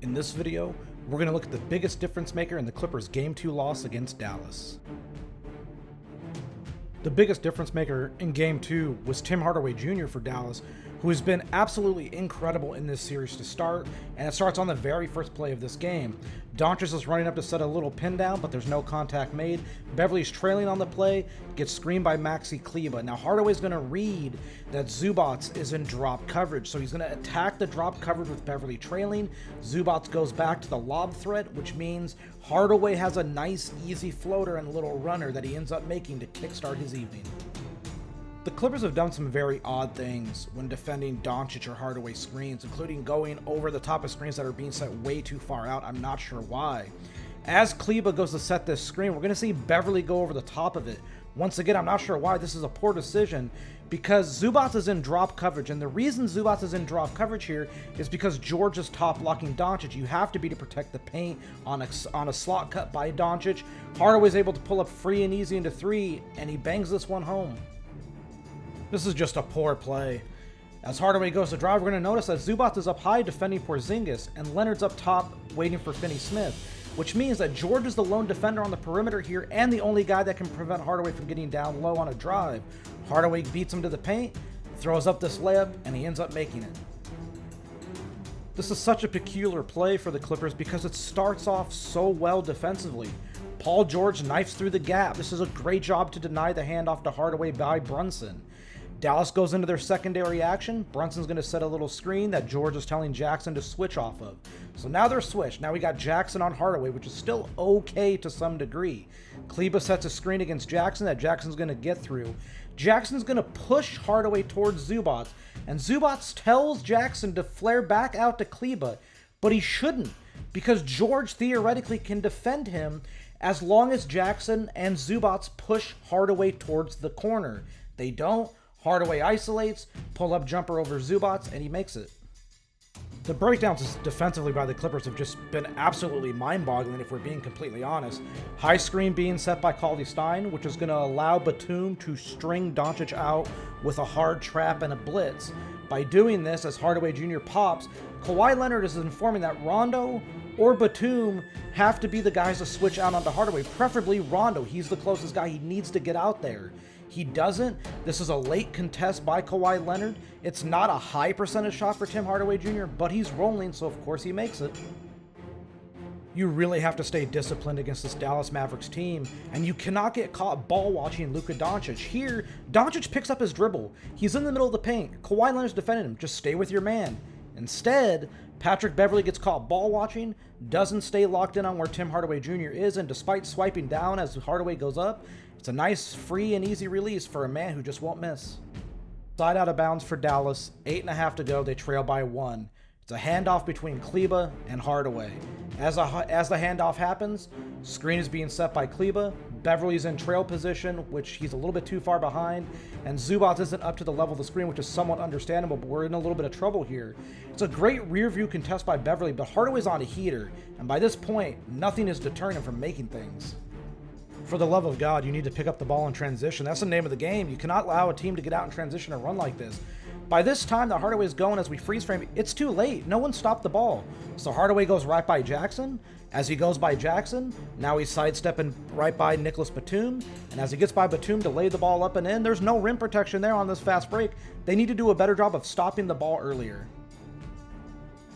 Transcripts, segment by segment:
In this video, we're going to look at the biggest difference maker in the Clippers' Game 2 loss against Dallas. The biggest difference maker in Game 2 was Tim Hardaway Jr. for Dallas, who has been absolutely incredible in this series to start, and it starts on the very first play of this game. Doncic is running up to set a little pin down, but there's no contact made. Beverly's trailing on the play, gets screened by Maxi Kleber. Now Hardaway's going to read that Zubac is in drop coverage, so he's going to attack the drop coverage with Beverly trailing. Zubac goes back to the lob threat, which means Hardaway has a nice, easy floater and little runner that he ends up making to kickstart his evening. The Clippers have done some very odd things when defending Doncic or Hardaway screens, including going over the top of screens that are being set way too far out. I'm not sure why. As Kleber goes to set this screen, we're going to see Beverly go over the top of it. Once again, I'm not sure why. This is a poor decision because Zubac is in drop coverage, and the reason Zubac is in drop coverage here is because George is top blocking Doncic. You have to be to protect the paint on a slot cut by Doncic. Hardaway's able to pull up free and easy into three, and he bangs this one home. This is just a poor play. As Hardaway goes to drive, we're going to notice that Zubac is up high defending Porzingis, and Leonard's up top waiting for Finney-Smith, which means that George is the lone defender on the perimeter here and the only guy that can prevent Hardaway from getting down low on a drive. Hardaway beats him to the paint, throws up this layup, and he ends up making it. This is such a peculiar play for the Clippers because it starts off so well defensively. Paul George knifes through the gap. This is a great job to deny the handoff to Hardaway by Brunson. Dallas goes into their secondary action. Brunson's going to set a little screen that George is telling Jackson to switch off of. So now they're switched. Now we got Jackson on Hardaway, which is still okay to some degree. Kleber sets a screen against Jackson that Jackson's going to get through. Jackson's going to push Hardaway towards Zubac, and Zubac tells Jackson to flare back out to Kleber, but he shouldn't because George theoretically can defend him as long as Jackson and Zubac push Hardaway towards the corner. They don't. Hardaway isolates, pull-up jumper over Zubac, and he makes it. The breakdowns defensively by the Clippers have just been absolutely mind-boggling if we're being completely honest. High screen being set by Cauley-Stein, which is going to allow Batum to string Doncic out with a hard trap and a blitz. By doing this, as Hardaway Jr. pops, Kawhi Leonard is informing that Rondo or Batum have to be the guys to switch out onto Hardaway, preferably Rondo. He's the closest guy. He needs to get out there. He doesn't. This is a late contest by Kawhi Leonard. It's not a high percentage shot for Tim Hardaway Jr., but he's rolling, so of course he makes it. You really have to stay disciplined against this Dallas Mavericks team, and you cannot get caught ball watching Luka Doncic. Here, Doncic picks up his dribble. He's in the middle of the paint. Kawhi Leonard's defending him. Just stay with your man. Instead, Patrick Beverly gets caught ball watching, doesn't stay locked in on where Tim Hardaway Jr. is, and despite swiping down as Hardaway goes up, it's a nice, free, and easy release for a man who just won't miss. Side out of bounds for Dallas, 8.5 to go, they trail by 1. It's a handoff between Kleber and Hardaway. As the handoff happens, screen is being set by Kleber, Beverly's in trail position, which he's a little bit too far behind, and Zubac isn't up to the level of the screen, which is somewhat understandable, but we're in a little bit of trouble here. It's a great rear view contest by Beverly, but Hardaway's on a heater, and by this point, nothing is deterring him from making things. For the love of God, you need to pick up the ball in transition. That's the name of the game. You cannot allow a team to get out in transition and run like this. By this time that Hardaway's going as we freeze frame, it's too late. No one stopped the ball. So Hardaway goes right by Jackson. As he goes by Jackson, now he's sidestepping right by Nicholas Batum. And as he gets by Batum to lay the ball up and in, there's no rim protection there on this fast break. They need to do a better job of stopping the ball earlier.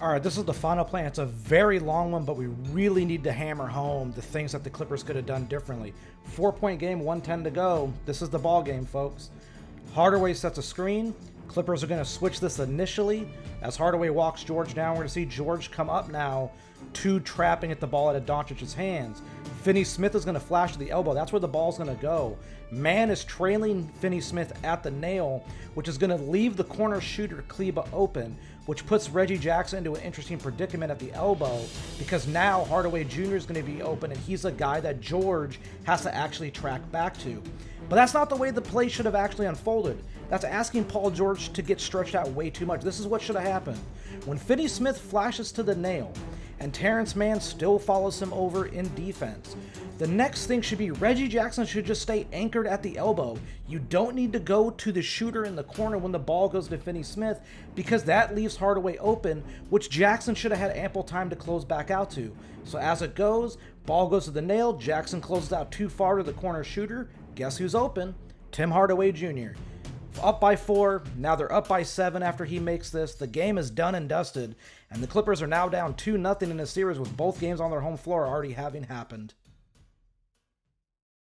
All right, this is the final play. It's a very long one, but we really need to hammer home the things that the Clippers could have done differently. 4-point game, 1:10 to go. This is the ball game, folks. Hardaway sets a screen. Clippers are going to switch this initially. As Hardaway walks George down, we're going to see George come up now to trapping at the ball out of Doncic's hands. Finney-Smith is going to flash to the elbow. That's where the ball's going to go. Man is trailing Finney-Smith at the nail, which is going to leave the corner shooter Kleber open, which puts Reggie Jackson into an interesting predicament at the elbow because now Hardaway Jr. is going to be open and he's a guy that George has to actually track back to. But that's not the way the play should have actually unfolded. That's asking Paul George to get stretched out way too much. This is what should have happened. When Finney-Smith flashes to the nail and Terrence Mann still follows him over in defense. The next thing should be Reggie Jackson should just stay anchored at the elbow. You don't need to go to the shooter in the corner when the ball goes to Finney-Smith, because that leaves Hardaway open, which Jackson should have had ample time to close back out to. So as it goes, ball goes to the nail, Jackson closes out too far to the corner shooter. Guess who's open? Tim Hardaway Jr. Up by 4, now they're up by 7 after he makes this. The game is done and dusted, and the Clippers are now down 2-0 in a series with both games on their home floor already having happened.